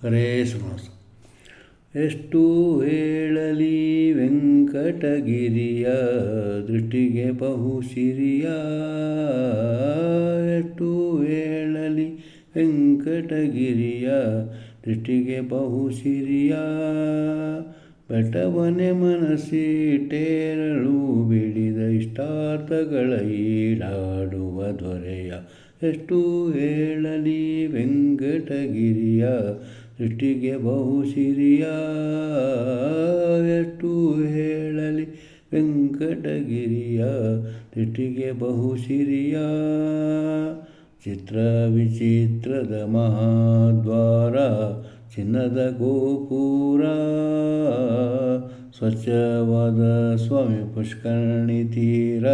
ಹರೇ ಶ್ರೀನಿವಾಸ. ಎಷ್ಟು ಹೇಳಲಿ ವೆಂಕಟಗಿರಿಯ ದೃಷ್ಟಿಗೆ ಬಹು ಸಿರಿಯ, ಎಷ್ಟು ಹೇಳಲಿ ವೆಂಕಟಗಿರಿಯ ದೃಷ್ಟಿಗೆ ಬಹು ಸಿರಿಯ. ಬೆಟ್ಟವನೆ ಮನಸ್ಸಿಟ್ಟೇರಳು ಬಿಡಿದ ಇಷ್ಟಾರ್ಥಗಳ ಈಡಾಡುವ ದೊರೆಯ, ಎಷ್ಟು ಹೇಳಲಿ ವೆಂಕಟಗಿರಿಯ ದೃಷ್ಟಿಗೆ ಬಹು ಸಿರಿಯ, ಎಷ್ಟು ಹೇಳಲಿ ವೆಂಕಟಗಿರಿಯ ದೃಷ್ಟಿಗೆ ಬಹು ಸಿರಿಯ. ಚಿತ್ರ ವಿಚಿತ್ರದ ಮಹಾದ್ವಾರ ಚಿನ್ನದ ಗೋಪುರ, ಸ್ವಚ್ಛವಾದ ಸ್ವಾಮಿ ಪುಷ್ಕರಣಿ ತೀರ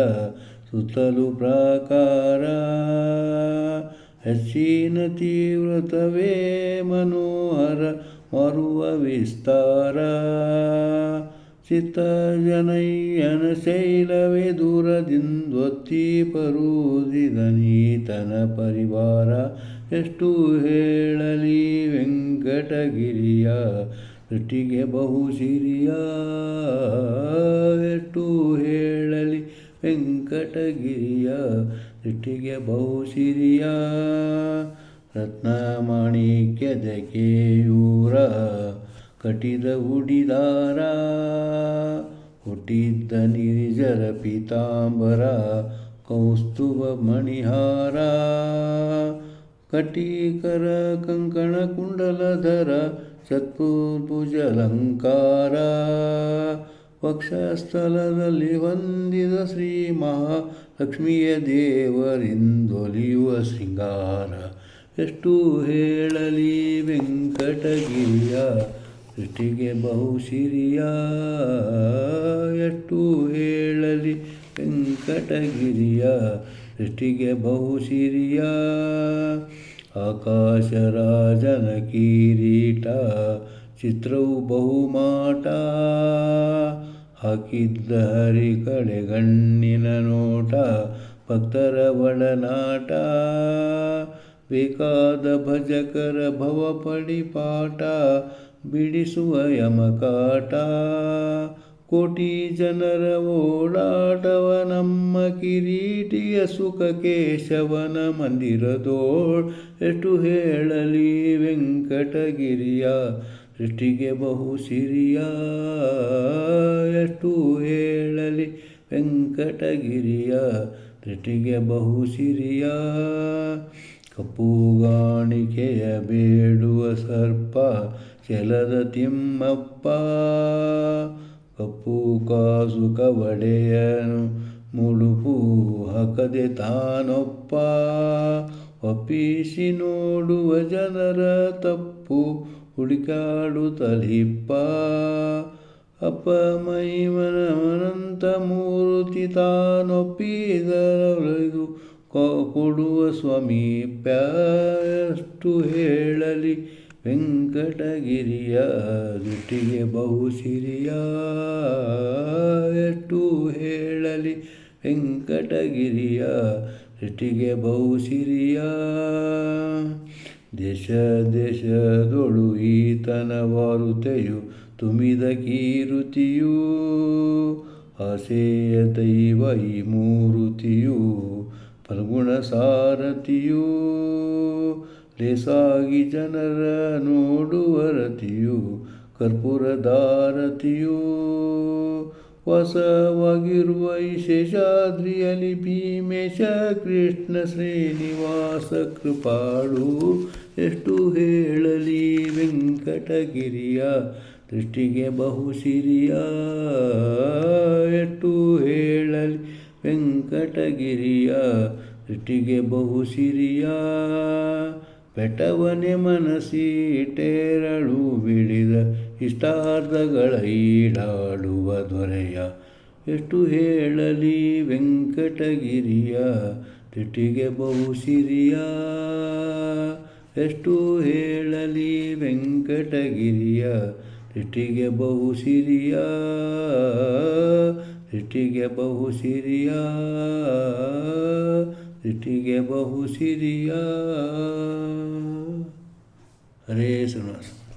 ಸುತ್ತಲೂ ಪ್ರಾಕಾರ, ಹೆಚ್ಚಿನ ತೀವ್ರತವೇ ಮನೋಹರ ಮಾರುವ ವಿಸ್ತಾರ. ಚಿತ್ತ ಜನಯ್ಯನ ಶೈಲವೇ ದೂರದಿಂದೊತ್ತಿ ಪರುದಿದನೀತನ ಪರಿವಾರ, ಎಷ್ಟು ಹೇಳಲಿ ವೆಂಕಟಗಿರಿಯ ದೃಷ್ಟಿಗೆ ಬಹು ಸಿರಿಯ, ಎಷ್ಟು ಹೇಳಲಿ ವೆಂಕಟಗಿರಿಯ ದೃಷ್ಟಿಗೆ ಬಹು ಸಿರಿಯ. ರತ್ನ ಮಾಣಿಕ್ಯದ ಕೇಯೂರ ಕಟಿದ ಉಡಿದಾರ, ಹುಟ್ಟಿದ್ದ ನಿರ್ಜರ ಪೀತಾಂಬರ ಕೌಸ್ತುಭ ಮಣಿಹಾರ, ಕಟೀಕರ ಕಂಕಣ ಕುಂಡಲಧರ ಚತುರ್ಭುಜಲಂಕಾರ, ವಕ್ಷಸ್ಥಲದಲ್ಲಿ ಹೊಂದಿದ ಶ್ರೀ ಮಹಾಲಕ್ಷ್ಮಿಯ ದೇವರಿಂದೊಲಿಯುವ ಶೃಂಗಾರ, ಎಷ್ಟು ಹೇಳಲಿ ವೆಂಕಟಗಿರಿಯ ದೃಷ್ಟಿಗೆ ಬಹು ಸಿರಿಯ, ಎಷ್ಟು ಹೇಳಲಿ ವೆಂಕಟಗಿರಿಯ ದೃಷ್ಟಿಗೆ ಬಹು ಸಿರಿಯ. ಆಕಾಶರಾಜನ ಕಿರೀಟ ಚಿತ್ರವು ಬಹುಮಾಟ, ಹಾಕಿದ್ದ ಹರಿ ಕಡೆ ಗಣ್ಣಿನ ನೋಟ ಭಕ್ತರ ಒಡನಾಟ, ಬೇಕಾದ ಭಜಕರ ಭವ ಪಡಿಪಾಟ ಬಿಡಿಸುವ ಯಮಕಾಟ, ಕೋಟಿ ಜನರ ಓಡಾಟವ ನಮ್ಮ ಕಿರೀಟಿಯ ಸುಖ ಕೇಶವನ ಮಂದಿರದೋಳ್, ಎಷ್ಟು ಹೇಳಲಿ ವೆಂಕಟಗಿರಿಯ ದೃಷ್ಟಿಗೆ ಬಹು ಸಿರಿಯ, ಎಷ್ಟು ಹೇಳಲಿ ವೆಂಕಟಗಿರಿಯ ದೃಷ್ಟಿಗೆ ಬಹು ಸಿರಿಯ. ಕಪ್ಪುಗಾಣಿಕೆಯ ಬೇಡುವ ಸರ್ಪ ಚೆಲದ ತಿಮ್ಮಪ್ಪ, ಕಪ್ಪು ಕಾಸು ಕವಡೆಯನು ಮುಡುಪು ಹಾಕದೆ ತಾನೊಪ್ಪ, ಒಪ್ಪಿಸಿ ನೋಡುವ ಜನರ ತಪ್ಪು ಹುಡುಕಾಡುತ್ತಲಿಪ್ಪ, ಅಪ್ಪ ಮೈಮನಮನಂತ ಮೂರ್ತಿ ತಾನೊಪ್ಪಿದರೊಳದು ಕೊಡುವ ಸ್ವಾಮೀಪ್ಯ, ಎಷ್ಟು ಹೇಳಲಿ ವೆಂಕಟಗಿರಿಯ ದೃಷ್ಟಿಗೆ ಬಹು ಸಿರಿಯ, ಎಷ್ಟು ಹೇಳಲಿ ವೆಂಕಟಗಿರಿಯ ದೃಷ್ಟಿಗೆ ಬಹು ಸಿರಿಯ. ದೇಶ ದೇಶದೊಳು ಈತನ ವಾರುತೆಯು ತುಂಬಿದ ಕೀರುತಿಯು, ಆಸೆಯ ದೈವ ಈ ಮೂರುತಿಯು ಫಲ್ಗುಣ ಸಾರಥಿಯು, ಲೇಸಾಗಿ ಜನರ ನೋಡುವ ರತಿಯು ಕರ್ಪೂರದಾರತಿಯು, ವಾಸವಾಗಿರುವ ಈ ಶೇಷಾದ್ರಿಯಲ್ಲಿ ಭೀಮೇಶ ಕೃಷ್ಣ ಶ್ರೀನಿವಾಸ ಕೃಪಾಳು, ಎಷ್ಟು ಹೇಳಲಿ ವೆಂಕಟಗಿರಿಯ ದೃಷ್ಟಿಗೆ ಬಹು ಸಿರಿಯ, ಎಷ್ಟು ಹೇಳಲಿ ವೆಂಕಟಗಿರಿಯ ದೃಷ್ಟಿಗೆ ಬಹು ಸಿರಿಯ. ಬೆಟ್ಟವನೆ ಮನಸ್ಸಿಟ್ಟೇರಳು ಬಿಡಿದ ಇಷ್ಟಾರ್ಥಗಳ ಈಡಾಡುವ ದೊರೆಯ, ಎಷ್ಟು ಹೇಳಲಿ ವೆಂಕಟಗಿರಿಯ ದೃಷ್ಟಿಗೆ ಬಹು ಸಿರಿಯ, ಎಷ್ಟು ಹೇಳಲಿ ವೆಂಕಟಗಿರಿಯ ದೃಷ್ಟಿಗೆ ಬಹು ಸಿರಿಯ, ದೃಷ್ಟಿಗೆ ಬಹು ಸಿರಿಯ, ದೃಷ್ಟಿಗೆ ಬಹು ಸಿರಿಯ. ಹರೇ ಶ್ರೀನಿವಾಸ.